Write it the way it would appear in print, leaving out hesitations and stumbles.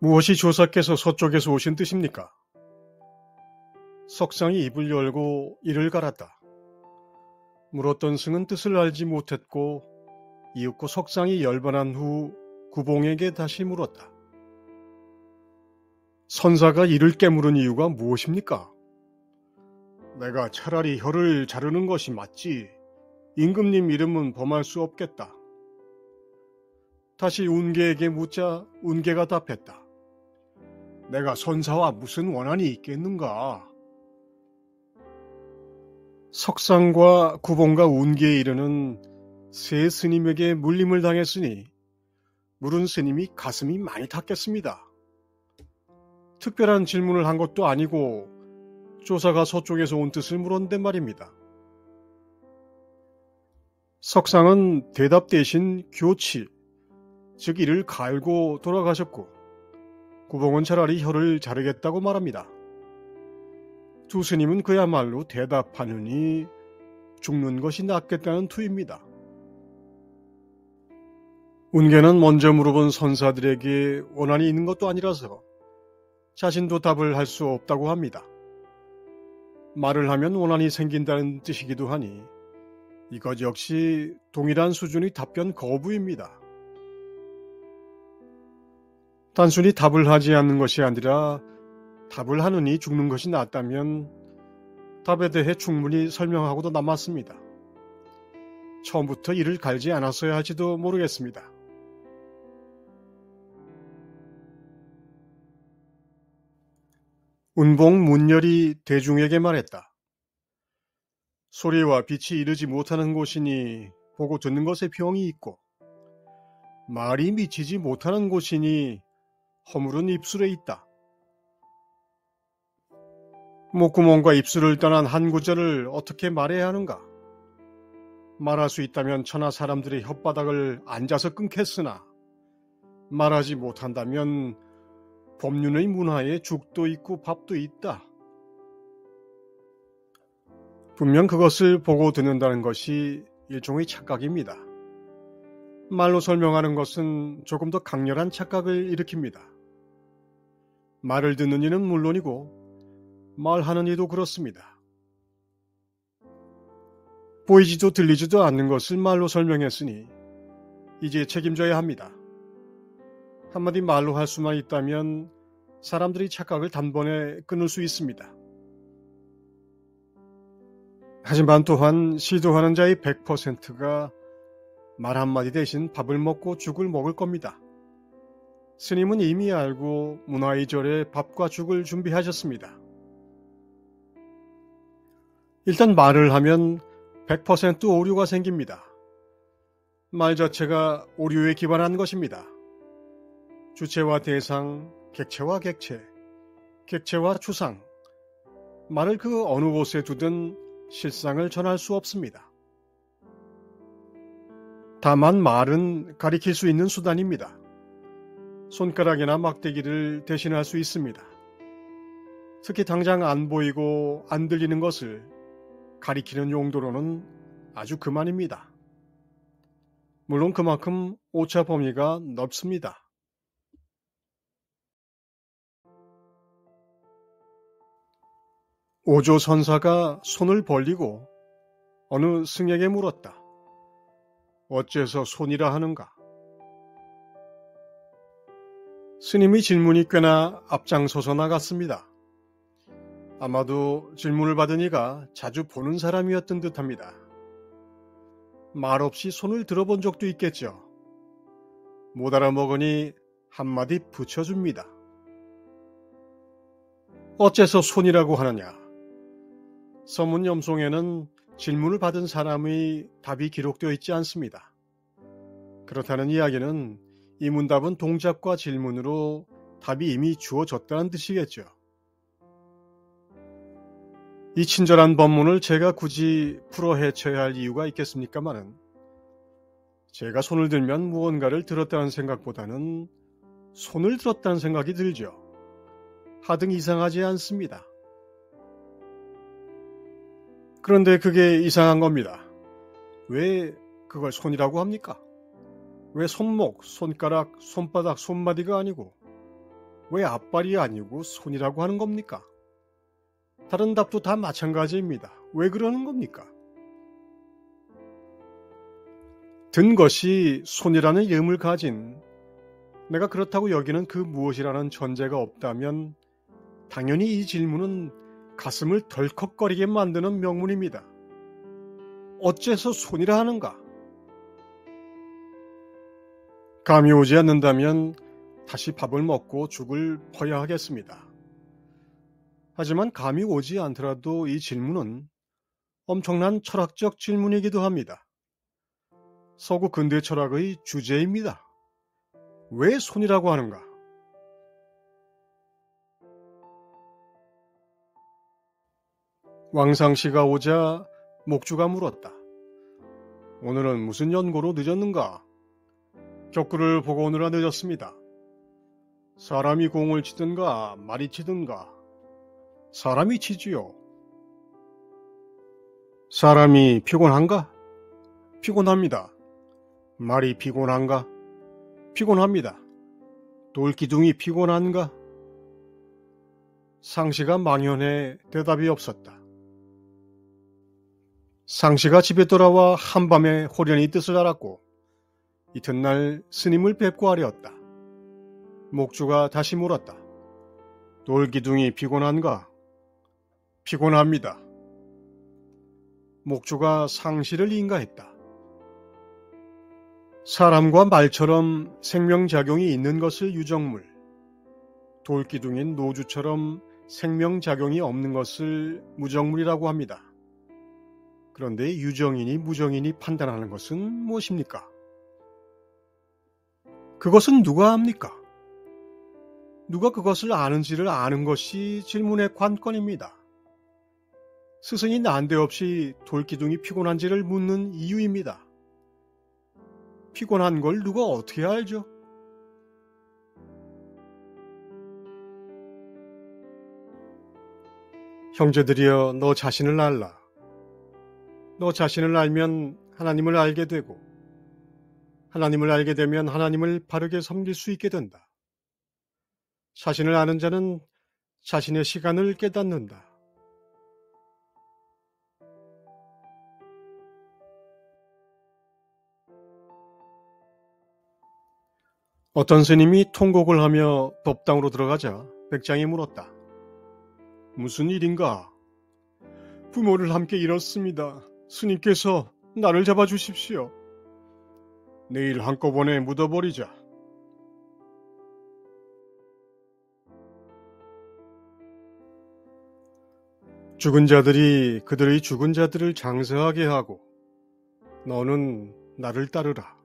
무엇이 조사께서 서쪽에서 오신 뜻입니까? 석상이 입을 열고 이를 갈았다. 물었던 승은 뜻을 알지 못했고 이윽고 석상이 열반한 후 구봉에게 다시 물었다. 선사가 이를 깨물은 이유가 무엇입니까? 내가 차라리 혀를 자르는 것이 맞지. 임금님 이름은 범할 수 없겠다. 다시 운계에게 묻자 운계가 답했다. 내가 선사와 무슨 원한이 있겠는가? 석상과 구봉과 운계에 이르는 세 스님에게 물림을 당했으니 물은 스님이 가슴이 많이 탔겠습니다. 특별한 질문을 한 것도 아니고 조사가 서쪽에서 온 뜻을 물었는데 말입니다. 석상은 대답 대신 교치, 즉 이를 갈고 돌아가셨고 구봉은 차라리 혀를 자르겠다고 말합니다. 두 스님은 그야말로 대답하느니 죽는 것이 낫겠다는 투입니다. 운계는 먼저 물어본 선사들에게 원한이 있는 것도 아니라서 자신도 답을 할 수 없다고 합니다. 말을 하면 원한이 생긴다는 뜻이기도 하니 이것 역시 동일한 수준의 답변 거부입니다. 단순히 답을 하지 않는 것이 아니라 답을 하느니 죽는 것이 낫다면 답에 대해 충분히 설명하고도 남았습니다. 처음부터 이를 갈지 않았어야 할지도 모르겠습니다. 운봉 문열이 대중에게 말했다. 소리와 빛이 이르지 못하는 곳이니 보고 듣는 것에 병이 있고 말이 미치지 못하는 곳이니 허물은 입술에 있다. 목구멍과 입술을 떠난 한 구절을 어떻게 말해야 하는가? 말할 수 있다면 천하 사람들의 혓바닥을 앉아서 끊겠으나 말하지 못한다면 법륜의 문화에 죽도 있고 밥도 있다. 분명 그것을 보고 듣는다는 것이 일종의 착각입니다. 말로 설명하는 것은 조금 더 강렬한 착각을 일으킵니다. 말을 듣는 이는 물론이고 말하는 이도 그렇습니다. 보이지도 들리지도 않는 것을 말로 설명했으니 이제 책임져야 합니다. 한마디 말로 할 수만 있다면 사람들이 착각을 단번에 끊을 수 있습니다. 하지만 또한 시도하는 자의 100%가 말 한마디 대신 밥을 먹고 죽을 먹을 겁니다. 스님은 이미 알고 문화의 절에 밥과 죽을 준비하셨습니다. 일단 말을 하면 100% 오류가 생깁니다. 말 자체가 오류에 기반한 것입니다. 주체와 대상, 객체와 객체, 객체와 추상, 말을 그 어느 곳에 두든 실상을 전할 수 없습니다. 다만 말은 가리킬 수 있는 수단입니다. 손가락이나 막대기를 대신할 수 있습니다. 특히 당장 안 보이고 안 들리는 것을 가리키는 용도로는 아주 그만입니다. 물론 그만큼 오차 범위가 넓습니다. 오조 선사가 손을 벌리고 어느 승에게 물었다. 어째서 손이라 하는가? 스님의 질문이 꽤나 앞장서서 나갔습니다. 아마도 질문을 받은 이가 자주 보는 사람이었던 듯합니다. 말없이 손을 들어본 적도 있겠죠. 못 알아먹으니 한마디 붙여줍니다. 어째서 손이라고 하느냐? 서문 염송에는 질문을 받은 사람의 답이 기록되어 있지 않습니다. 그렇다는 이야기는 이 문답은 동작과 질문으로 답이 이미 주어졌다는 뜻이겠죠. 이 친절한 법문을 제가 굳이 풀어 헤쳐야 할 이유가 있겠습니까마는 제가 손을 들면 무언가를 들었다는 생각보다는 손을 들었다는 생각이 들죠. 하등 이상하지 않습니다. 그런데 그게 이상한 겁니다. 왜 그걸 손이라고 합니까? 왜 손목, 손가락, 손바닥, 손마디가 아니고 왜 앞발이 아니고 손이라고 하는 겁니까? 다른 답도 다 마찬가지입니다. 왜 그러는 겁니까? 든 것이 손이라는 이름을 가진 내가 그렇다고 여기는 그 무엇이라는 전제가 없다면 당연히 이 질문은 가슴을 덜컥거리게 만드는 명문입니다. 어째서 손이라 하는가? 감이 오지 않는다면 다시 밥을 먹고 죽을 퍼야 하겠습니다. 하지만 감이 오지 않더라도 이 질문은 엄청난 철학적 질문이기도 합니다. 서구 근대 철학의 주제입니다. 왜 손이라고 하는가? 왕상씨가 오자 목주가 물었다. 오늘은 무슨 연고로 늦었는가? 격구를 보고 오느라 늦었습니다. 사람이 공을 치든가 말이 치든가 사람이 치지요. 사람이 피곤한가? 피곤합니다. 말이 피곤한가? 피곤합니다. 돌기둥이 피곤한가? 상씨가 망연해 대답이 없었다. 상씨가 집에 돌아와 한밤에 호련히 뜻을 알았고 이튿날 스님을 뵙고 하려었다. 목주가 다시 물었다. 돌기둥이 피곤한가? 피곤합니다. 목주가 상씨를 인가했다. 사람과 말처럼 생명작용이 있는 것을 유정물, 돌기둥인 노주처럼 생명작용이 없는 것을 무정물이라고 합니다. 그런데 유정인이 무정인이 판단하는 것은 무엇입니까? 그것은 누가 압니까? 누가 그것을 아는지를 아는 것이 질문의 관건입니다. 스승이 난데없이 돌기둥이 피곤한지를 묻는 이유입니다. 피곤한 걸 누가 어떻게 알죠? 형제들이여, 너 자신을 알라. 너 자신을 알면 하나님을 알게 되고 하나님을 알게 되면 하나님을 바르게 섬길 수 있게 된다. 자신을 아는 자는 자신의 시간을 깨닫는다. 어떤 스님이 통곡을 하며 법당으로 들어가자 백장이 물었다. 무슨 일인가? 부모를 함께 잃었습니다. 스님께서 나를 잡아주십시오. 내일 한꺼번에 묻어버리자. 죽은 자들이 그들의 죽은 자들을 장사하게 하고 너는 나를 따르라.